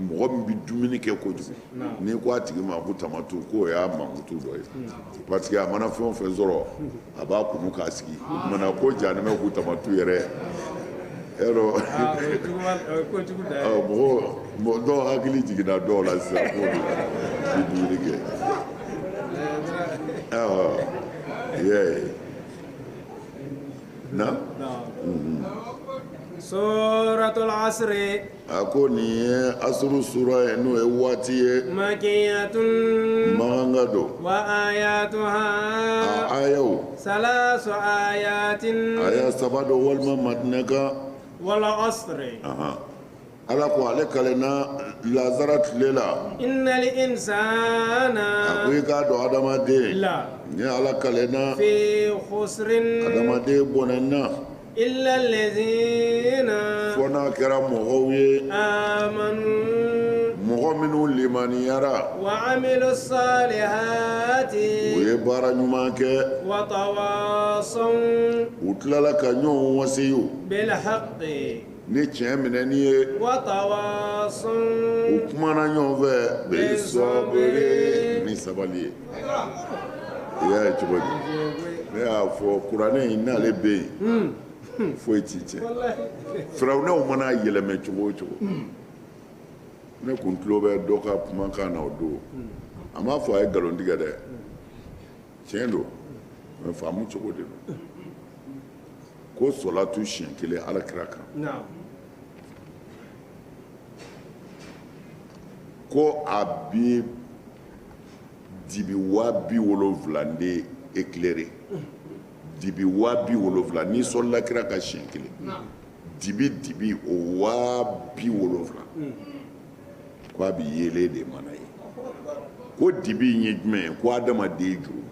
mɔgɔ min bɛ dumuni kɛ kojugu n'i ko a tigi ma hu tɔmatu k'o y'a mankutu dɔ ye parce que a mana fɛn o fɛn sɔrɔ a b'a kunu k'a sigi o tumana ko jahanamɛ hu tɔmatu yɛrɛ yɔrɔ mɔgɔ dɔw hakili jiginna dɔw la sisan k'o bɛ dumuni kɛ na سورة العصر a ko nin ye asuru sura ye n'o ye waati ye مكية maganga don وآياتها a ayaw 3 آيات aya saba don walima madina kan والعصر ala ko ale kalenna lazara tile la إن الإنسان a ko i k'a dɔn adamaden لا ni ala kalenna في خسر adamaden bɔnɛna إلا الذين fɔ n'a kɛra mɔgɔw ye آمنوا mɔgɔ minnu limaniyara وعملوا الصالحات u ye baara ɲuman kɛ وتواصوا u tilala ka ɲɔgɔn wasiyu بالحق ni tiɲɛ minɛni ye وتواصوا u kumana ɲɔgɔn fɛ besɔbere ni sabali ye i y'a ye cogo di ne y'a fɔ kuranɛ in n'ale bɛ yen foyi t'i tiɲɛ firawunɛw mana yɛlɛmɛ cogo o cogo ne kun tulo bɛ dɔ ka kumakan na o don a m'a fɔ a ye nkalon tigɛ dɛ tiɲɛ don mɛ faamu cogo de don ko sɔlatu siɲɛ kelen alakira kan نعم ko a bi dibi 70,000 de éclairé dibi 70,000 n'i sɔlila kira ka siɲɛ kelen dibi o 70,000 ko a bɛ yelen de mana ye ko dibi in ye jumɛn ye ko adamaden juru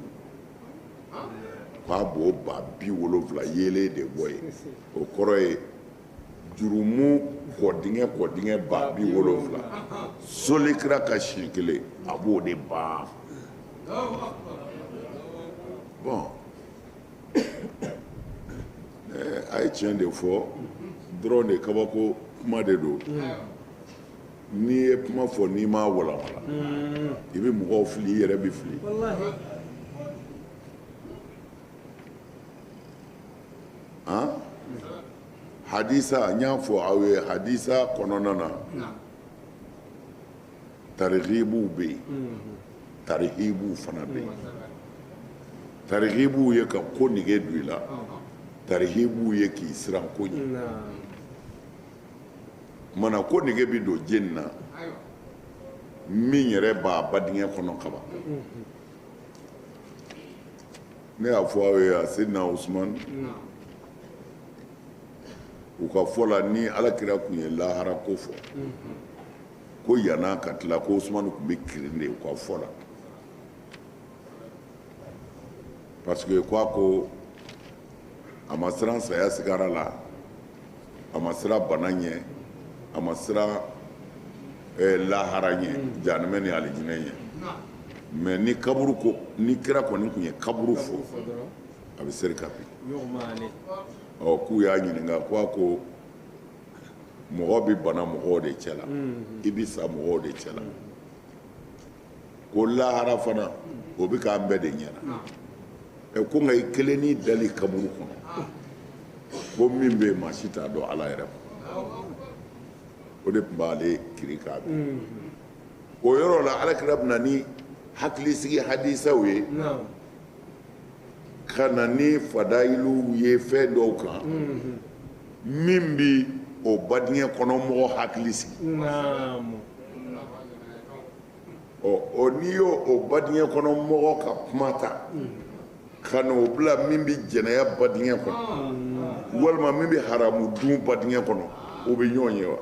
k'a b'o 70,000 yelen de bɔ ye o kɔrɔ ye jurumu kɔdingɛ 70,000 sɔli kira ka siɲɛ kelen a b'o de ban bon a ye tiɲɛ de fɔ dɔrɔn de kabako kuma de don n'i ye kuma fɔ n'i m'a walawala i bɛ mɔgɔw fili i yɛrɛ bɛ fili hadisa n y'a fɔ aw ye hadisa kɔnɔna na tarihibuw bɛ yen tarihibuw fana bɛ yen tarihibuw ye ka ko nege don i la tarihibuw ye k'i siran ko ɲɛ mana ko nege bɛ don jeni na min yɛrɛ b'a badingɛ kɔnɔ kaban ne y'a fɔ aw ye a Seydina Usumani u ka fɔ la ni alakira tun ye lahara ko fɔ ko yan'a ka tila ko Usumani tun bɛ kirin de u ka fɔ la parce que ko a ko a ma siran saya sigara la a ma siran bana ɲɛ a ma siran lahara ɲɛ jahanɛmɛ ni alijinɛ ɲɛ mais ni kaburu ko ni kira kɔni tun ye kaburu fɔ a bɛ seri ka bin k'u y'a ɲininka ko a ko mɔgɔ bɛ bana mɔgɔw de cɛ la i bɛ sa mɔgɔw de cɛ la ko lahara fana o bɛ k'an bɛɛ de ɲɛna ko nka i kelen n'i dali kaburu kɔnɔ ko min bɛ yen maa si t'a dɔn ala yɛrɛ o de tun b'ale kiri k'a bin o yɔrɔ la alakira bɛna ni hakilisigi hadisaw ye ka na ni fadayiluw ye fɛn dɔw kan min bɛ o badingɛ kɔnɔ mɔgɔ hakili sigi n'i y'o badingɛ kɔnɔ mɔgɔ ka kuma ta ka n'o bila min bɛ jɛnɛya badingɛ kɔnɔ walima min bɛ haramu dun badingɛ kɔnɔ o bɛ ɲɔgɔn ye wa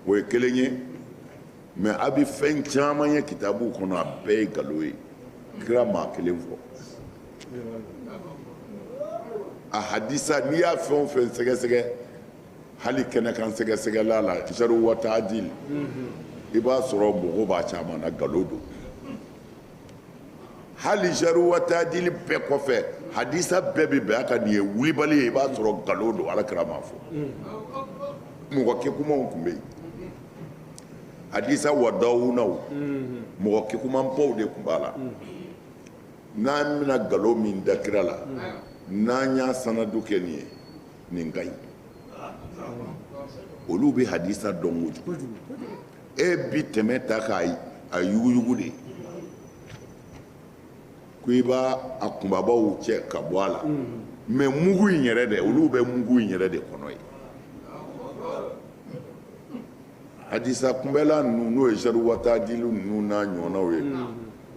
o ye kelen ye mais a bɛ fɛn caman ye kitabuw kɔnɔ a bɛɛ ye nkalon ye kira maa kelen fɔ a hadisa n'i y'a fɛn o fɛn sɛgɛsɛgɛ hali kɛnɛkan sɛgɛsɛgɛla la kisaru wataadil i b'a sɔrɔ mɔgɔw b'a caman na nkalon don hali jaru wataadil bɛɛ kɔfɛ hadisa bɛɛ bɛ bɛn a kan nin ye wulibali ye i b'a sɔrɔ nkalon don alakira m'a fɔ mɔgɔ kɛkumaw tun bɛ yen hadisa wadawunaw mɔgɔ kɛkumanbaw de tun b'a la n'an bɛna nkalon min da kira la n'an y'a sanadu kɛ nin ye nin ka ɲi olu bɛ hadisa dɔn kojugu e bi tɛmɛ ta k'a yuguyugu de ko i b'a a kunbabaw cɛ ka bɔ a la mais mugu in yɛrɛ dɛ olu bɛ mugu in yɛrɛ de kɔnɔ ye hadisa kunbɛla ninnu n'o ye jaru wataadilu ninnu n'a ɲɔgɔnnaw ye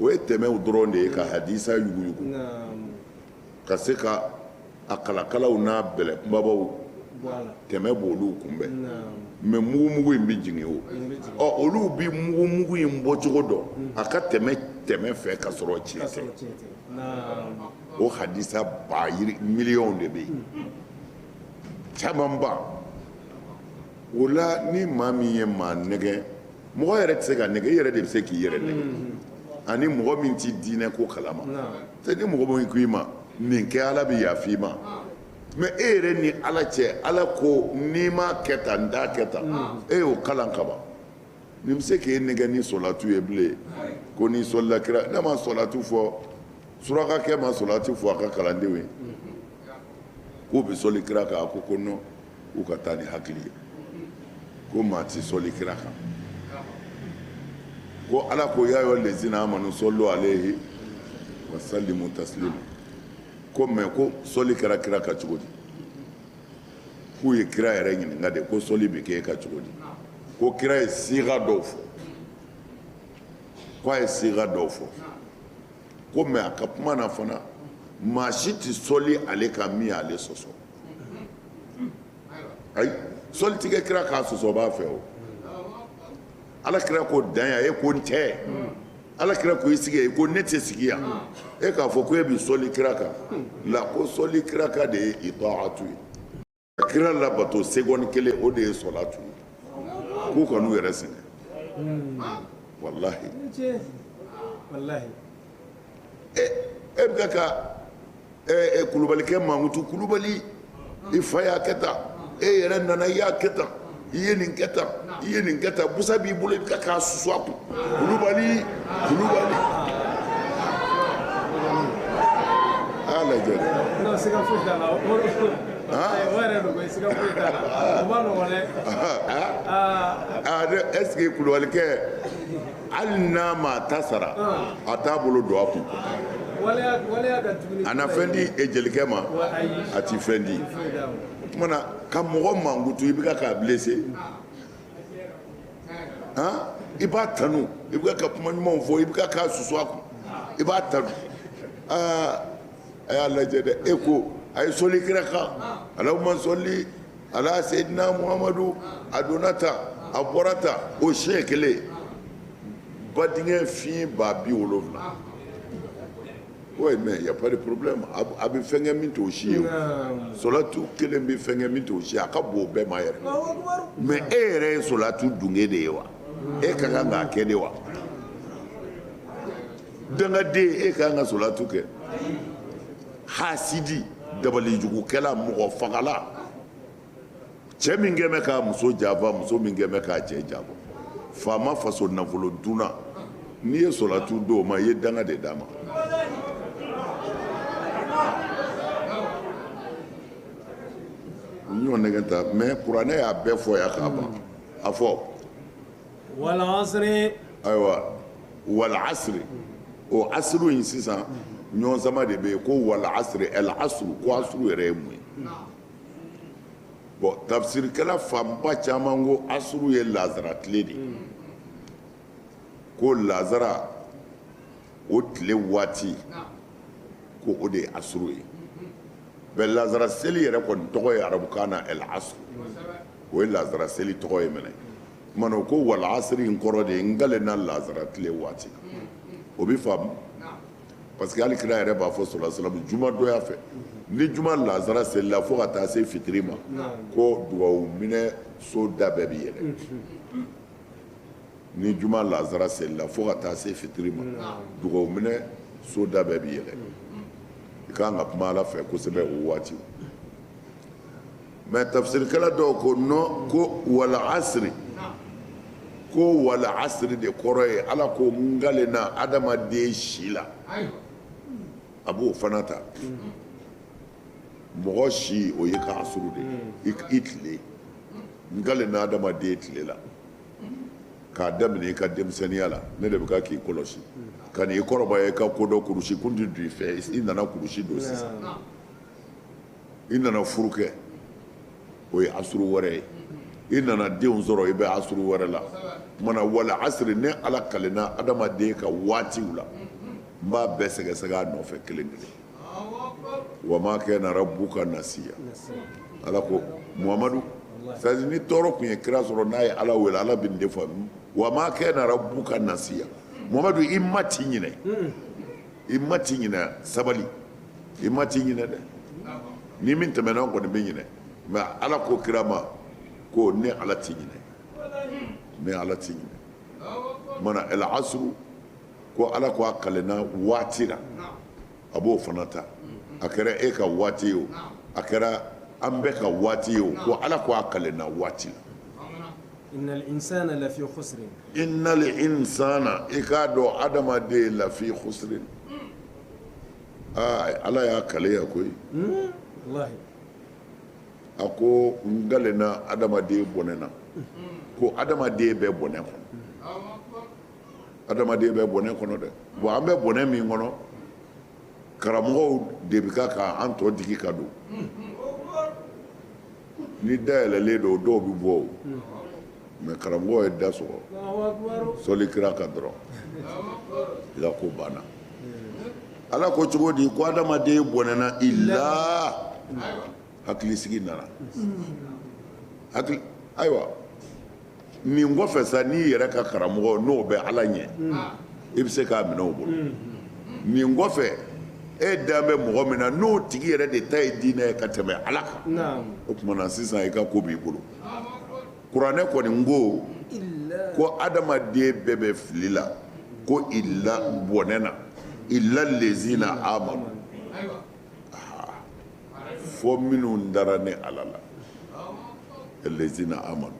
o ye tɛmɛw dɔrɔn de ye ka hadisa yuguyugu ka se ka a kalakalaw n'a bɛlɛ kunbabaw tɛmɛ b'olu kunbɛn mais mugumugu in bɛ jigin o olu bɛ mugumugu in bɔcogo dɔn a ka tɛmɛ fɛ ka sɔrɔ tiɲɛ tɛ o hadisa miliyɔnw de bɛ yen camanba o la ni maa min ye maa nɛgɛ mɔgɔ yɛrɛ tɛ se ka nɛgɛ i yɛrɛ de bɛ se k'i yɛrɛ nɛgɛ ani mɔgɔ min tɛ diinɛ ko kalama c'est ni mɔgɔ min ko i ma nin kɛ ala bɛ yafa i ma mais e yɛrɛ ni ala cɛ ala ko n'i ma kɛ tan n t'a kɛ tan e y'o kalan ka ban nin bɛ se k'e nɛgɛ ni sɔlatu ye bilen ko n'i sɔlila kira ne ma sɔlatu fɔ surakakɛ ma sɔlatu fɔ a ka kalandenw ye k'u bɛ sɔli kira kan a ko non k'u ka taa ni hakili ye ko maa tɛ sɔli kira kan ko ala ko ya ayyuhal ladzina amanu sallu alayhi wa sallimu taslima ko mais ko sɔli kɛra kira kan cogo di k'u ye kira yɛrɛ ɲininka de ko sɔli bɛ kɛ ka cogo di ko kira ye siga dɔw fɔ ko a ye siga dɔw fɔ ko mɛ a ka kuma na fana maa si tɛ sɔli ale kan min y'ale sɔsɔ ayi sɔli tigɛ kira k'a sɔsɔ b'a fɛ o ala kira ko dan yan e ko n tɛ ala kira ko i sigi yan ko ne tɛ sigi yan e k'a fɔ ko e bɛ sɔli kira kan la ko sɔli kira kan de ye itaatu ye kira labato seconde kelen o de ye sɔlatu ye k'u kan'u yɛrɛ sɛgɛn walahi e bɛ ka kulubalikɛ mankutu kulubali i fa y'a kɛ tan e yɛrɛ nana i y'a kɛ tan i ye nin kɛ tan i ye nin kɛ tan busa b'i bolo i bɛ ka k'a susu a kun kulubali a y'a lajɛ dɛ est-ce que kulubalikɛ hali n'a ma ta sara a t'a bolo don a kun a na fɛn di jelikɛ ma a ti fɛn di o tumana ka mɔgɔ mankutu i bɛ k'a blessé i b'a tanu i bɛ ka kuma ɲumanw fɔ i bɛ k'a susu a kun i b'a tanu a y'a lajɛ dɛ e ko a ye sɔli kira kan alahuma sɔli ala seyidina muhamadu a donna tan a bɔra tan o siɲɛ kelen badingɛ fiɲɛ ba 70 oui mais il y a pas de problème a bɛ fɛn kɛ min t'o si ye o sɔlatu kelen bɛ fɛn kɛ min t'o si ye a ka bon o bɛɛ ma yɛrɛ mais e yɛrɛ ye sɔlatu dunke de ye wa e ka kan k'a kɛ de wa dangaden e ka kan ka sɔlatu kɛ hasidi dabalijugukɛla mɔgɔ fagala cɛ min kɛ bɛ k'a muso janfa muso min kɛ bɛ k'a cɛ janfa faama faso nafolo dunna n'i ye sɔlatu d'o ma i ye danga de d'a ma ɲɔgɔn nɛgɛ ta mais kuranɛ y'a bɛɛ fɔ yan k'a ban a fɔ wal asri ayiwa wal asri o asiru in sisan ɲɔgɔn sama de bɛ yen ko wal asri el asru ko asru yɛrɛ ye mun ye bon tafsirikɛla fanba caman ko asru ye lazara tile de ye ko lazara o tile waati ko o de ye asru ye mais lazara seli yɛrɛ kɔni tɔgɔ ye arabukan na el asru o ye lazara seli tɔgɔ ye mɛnɛ mana ko wal asri in kɔrɔ de ye n galenna lazara tile waati o bɛ faamu parce que hali kira yɛrɛ b'a fɔ sɔlɔ sɔlɔ juma donya fɛ ni juma lazara selila fo ka taa se fitiri ma ko dugawu minɛ so da bɛɛ bɛ yɛlɛ ni juma lazara selila fo ka taa se fitiri ma dugawu minɛ so da bɛɛ bɛ yɛlɛ i kan ka kuma ala fɛ kosɛbɛ o waati mais tafsirikɛla dɔw ko non ko wala asiri ko wala asiri de kɔrɔ ye ala ko n galenna adamaden si la a b'o fana ta mɔgɔ si o ye ka asuru de ye i tile n galenna adamaden tile la k'a daminɛ i ka denmisɛnniya la ne de bɛ ka k'i kɔlɔsi ka n'i kɔrɔbaya i ka ko dɔ kurusi kun tɛ don i fɛ i nana kurusi don sisan i nana furu kɛ o ye asuru wɛrɛ ye i nana denw sɔrɔ i bɛ asuru wɛrɛ la mana wala asiri ne ala kalenna adamaden ka waatiw la n b'a bɛɛ sɛgɛsɛgɛ a nɔfɛ kelen kelen wa ma kana rabbuka nasiya ala ko muhamadu c'est à dire ni tɔɔrɔ tun ye kira sɔrɔ n'a ye ala wele ala bɛ nin de fɔ wa ma kana rabbuka nasiya muhamadu i ma t'i ɲinɛ i ma t'i ɲinɛ sabali i ma t'i ɲinɛ dɛ ni min tɛmɛna kɔni bɛ ɲinɛ mais ala ko kira ma ko ne ala t'i ɲinɛ ne ala t'i ɲinɛ mana el asru ko ala ko a kalenna waati la a b'o fana ta a kɛra e ka waati ye o a kɛra an bɛɛ ka waati ye o ko ala ko a kalenna waati la innal insana lafi khusrin innal insana i k'a dɔn adamaden lafi khusrin ala y'a kaleya koyi wallahi a ko n galenna adamaden bɔnɛ na ko adamaden bɛ bɔnɛ kɔnɔ adamaden bɛ bɔnɛ kɔnɔ dɛ bon an bɛ bɔnɛ min kɔnɔ karamɔgɔw de bɛ ka k'an tɔ digi ka don ni dayɛlɛlen don dɔw bɛ bɔ o mais karamɔgɔ ye da sɔgɔ sɔli kira kan dɔrɔn i ka ko banna ala ko cogo di ko adamaden bɔnɛna illa hakili sigi nana hakili ayiwa nin kɔfɛ sa n'i yɛrɛ ka karamɔgɔ n'o bɛ ala ɲɛ i bɛ se k'a minɛ o bolo nin kɔfɛ e dan bɛ mɔgɔ min na n'o tigi yɛrɛ de ta ye diinɛ ye ka tɛmɛ ala kan o tuma na sisan i ka ko b'i bolo kuranɛ kɔni ko adamaden bɛɛ bɛ fili la ko illa bɔnɛ na illa lezina amanu fo minnu dara ne ala la lezina amanu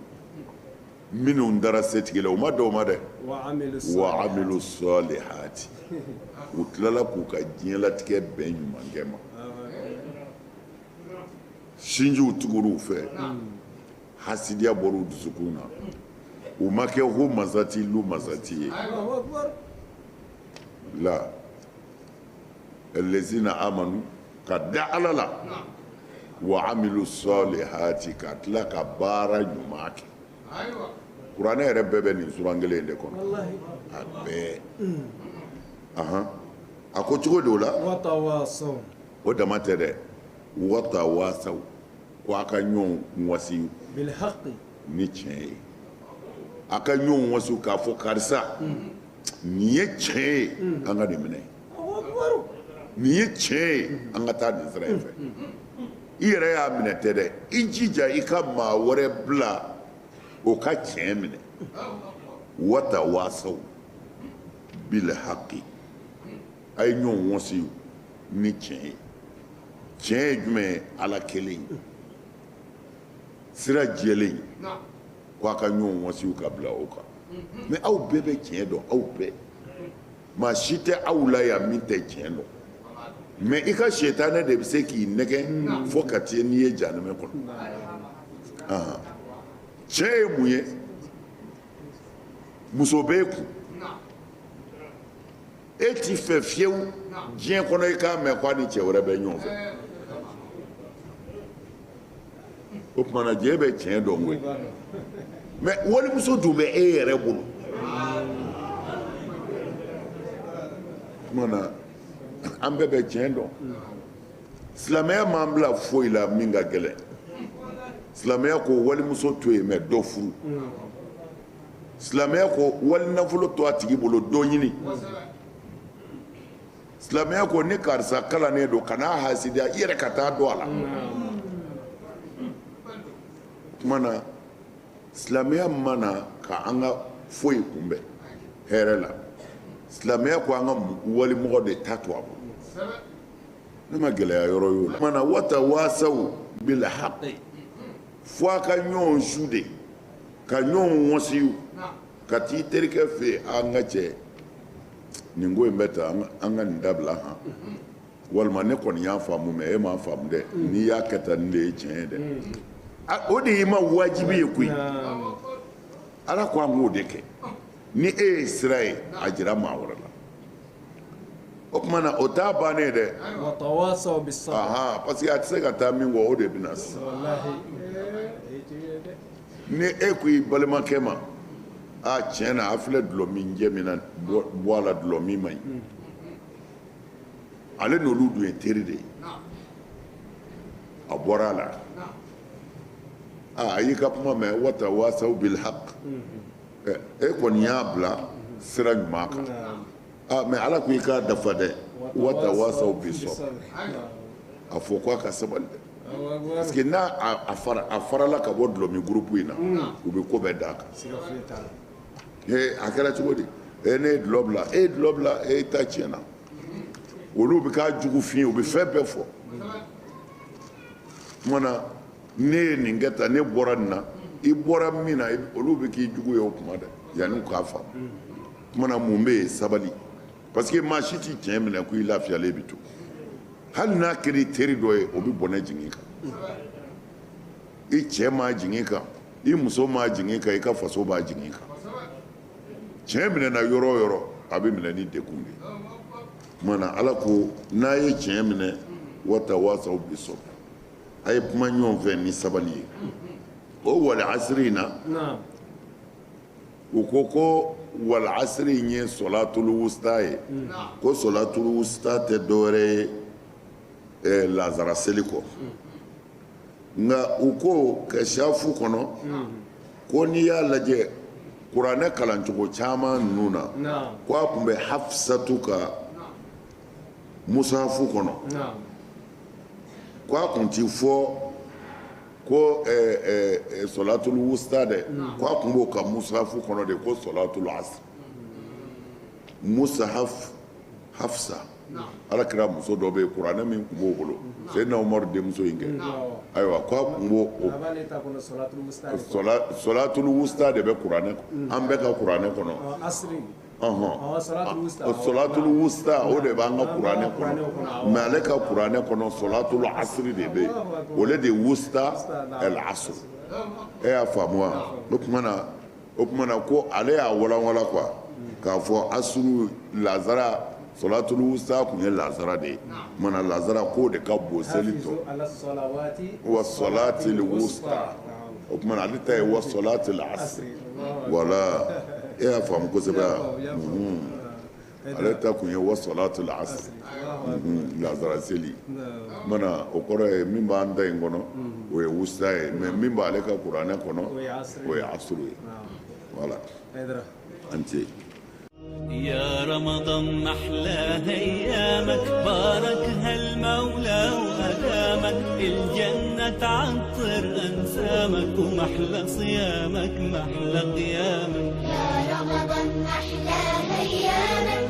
minnu dara setigi la u ma dɔw ma dɛ wa amilu salihati u tilala k'u ka diɲɛlatigɛ bɛn ɲumankɛ ma sinjiw tugur'u fɛ hasidiya bɔr'u dusukun na u ma kɛ ko masati lu masati ye la lezina amanu ka da ala la wa amilu salihati ka tila ka baara ɲuman kɛ kuranɛ yɛrɛ bɛɛ bɛ nin suran kelen de kɔnɔ a bɛɛ a ko cogo di o la o dama tɛ dɛ wata waasaw ko a ka ɲɔgɔn wasi ni tiɲɛ ye a ka ɲɔgɔn wasi k'a fɔ karisa nin ye tiɲɛ ye an ka nin minɛ nin ye tiɲɛ ye an ka taa nin sira in fɛ i yɛrɛ y'a minɛ tɛ dɛ i jija i ka maa wɛrɛ bila o ka tiɲɛ minɛ wata waasaw bil haqi a ye ɲɔgɔn wasi ni tiɲɛ ye tiɲɛ ye jumɛn ye ala kelen sira jɛlen ko a ka ɲɔgɔn wasi ka bila o kan mɛ aw bɛɛ bɛ tiɲɛ dɔn aw bɛɛ maa si tɛ aw la yan min tɛ tiɲɛ dɔn mɛ i ka setanɛ de bɛ se k'i nɛgɛ fo ka taa n'i ye jahanama kɔnɔ tiɲɛ ye mun ye muso b'e kun e t'i fɛ fiyewu diɲɛ kɔnɔ i k'a mɛn ko a ni cɛ wɛrɛ bɛ ɲɔgɔn fɛ o tuma na diɲɛ bɛ tiɲɛ dɔn koyi mɛ walimuso dun bɛ e yɛrɛ bolo o tuma na an bɛɛ bɛ tiɲɛ dɔn silamɛya m'an bila foyi la min ka gɛlɛn silamɛya ko walimuso to yen mɛ dɔ furu silamɛya ko wali nafolo to a tigi bolo dɔ ɲini silamɛya ko ni karisa kalannen don kana hasidiya i yɛrɛ ka taa dɔn a la tuma na silamɛya mana ka an ka foyi kunbɛn hɛrɛ la silamɛya ko an ka walimɔgɔ de ta to a bolo ne ma gɛlɛya yɔrɔ y'o la tuma na wata waasaw bil haqi fo a ka ɲɔgɔn su de ka ɲɔgɔn wasiw ka t'i terikɛ fɛ an ka cɛ nin ko in bɛ tan an ka nin dabila han walima ne kɔni y'a faamu mɛ e m'a faamu dɛ n'i y'a kɛ tan nin de ye tiɲɛ ye dɛ o de y'i ma wajibi ye koyi ala ko an k'o de kɛ ni e ye sira ye a jira maa wɛrɛ la o tuma na o t'a bannen ye dɛ parce que a tɛ se ka taa min kɔ o de bɛ na sisan ni e ko i balimakɛ ma a tiɲɛ na a filɛ dulɔ min jɛ min na bɔ a la dulɔ min man ɲi ale n'olu dun ye teri de ye a bɔra a la a y'i ka kuma mɛn wata waasaw bil haq e kɔni y'a bila sira ɲuman kan mɛ ala ko i k'a dafa dɛ wata waasaw bi sɔrɔ a fɔ ko a ka sabali dɛ parce que n'a a farala ka bɔ dulɔmi groupe in na u bɛ ko bɛɛ d'a kan a kɛra cogo di ne ye dulɔ bila e ye dulɔ bila e ta tiɲɛna olu bɛ k'a jugu f'i ye u bɛ fɛn bɛɛ fɔ tuma na ne ye nin kɛ tan ne bɔra nin na i bɔra min na olu bɛ k'i jugu ye o kuma dɛ yanni k'a faamu tuma na mun bɛ yen sabali parce que maa si t'i tiɲɛ minɛ ko i lafiyalen bɛ to hali n'a kɛra i teri dɔ ye o bɛ bɔnɛ jigin i kan i cɛ m'a jigin i kan i muso m'a jigin i kan i ka faso b'a jigin i kan tiɲɛ minɛna yɔrɔ o yɔrɔ a bɛ minɛ ni dekun de ye tuma na ala ko n'a ye tiɲɛ minɛ wata waasaw bi sɔrɔ a ye kuma ɲɔgɔn fɛ ni sabali ye o wali asiri in na u ko ko wal asri nye solatul wusta ye ko solatul wusta tɛ dɔwɛrɛ ye lazara seli kɔ nka u ko ka safu kɔnɔ ko n'i y'a lajɛ kuranɛ kalancogo caman ninnu na ko a tun bɛ hafisatu ka musafu kɔnɔ ko a tun ti fɔ ko solatul wusta dɛ ko a tun b'o ka musafu kɔnɔ de ko solatul asr musahaf hafsa ala kira muso dɔ bɛ yen kuranɛ min tun b'o bolo Seydina Umaru denmuso in kɛ ayiwa ko a tun b'o solatul wusta de bɛ kuranɛ an bɛɛ ka kuranɛ kɔnɔ solatul wusta o de b'an ka kuranɛ kɔnɔ mɛ ale ka kuranɛ kɔnɔ solatul asri de bɛ yen o de ye wusta el asr e y'a faamu wa o kumana ko ale y'a walanwala quoi k'a fɔ asuru lazara solatul wusta kun ye lazara de ye mana lazara k'o de ka bon seli tɔ wa solatil wusta o kumana ale ta ye wa solatil asri wala e y'a faamu kosɛbɛ ale ta kun ye wa solatul asri lazara seli mana o kɔrɔ ye min b'an da in kɔnɔ o ye wusta ye mɛ min b'ale ka kuranɛ kɔnɔ o ye asuru ye voilà an ce يا رمضان محلى ايامك باركها المولى وهدامك الجنة تعطر انسامك ومحلى صيامك محلى قيامك يا رمضان محلى ايامك